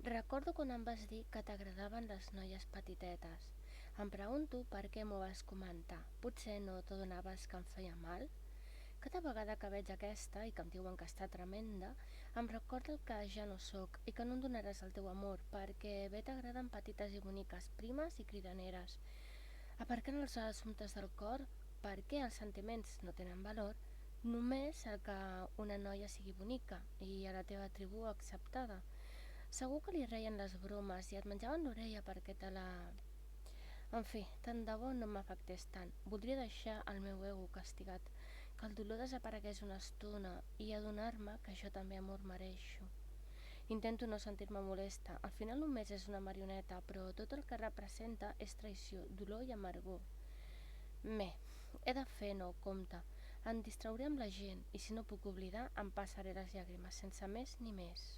Recordo quan em vas dir que t'agradaven les noies petitetes. Em pregunto per què m'ho vas comentar. Potser no t'adonaves que em feia mal? Cada vegada que veig aquesta i que em diuen que està tremenda, em recorda que ja no sóc i que no em donaràs el teu amor perquè bé t'agraden petites i boniques, primes i cridaneres. Aparcant els assumptes del cor, perquè els sentiments no tenen valor, només el que una noia sigui bonica i a la teva tribu acceptada. Segur que li reien les bromes i et menjaven l'orella perquè te la... En fi, tant de bo no m'afectés tant. Voldria deixar el meu ego castigat, que el dolor desaparegués una estona i adonar-me que jo també amor mereixo. Intento no sentir-me molesta. Al final només és una marioneta, però tot el que representa és traïció, dolor i amargor. Bé, he de fer no compte. Em distrauré amb la gent i si no puc oblidar em passaré les llàgrimes sense més ni més.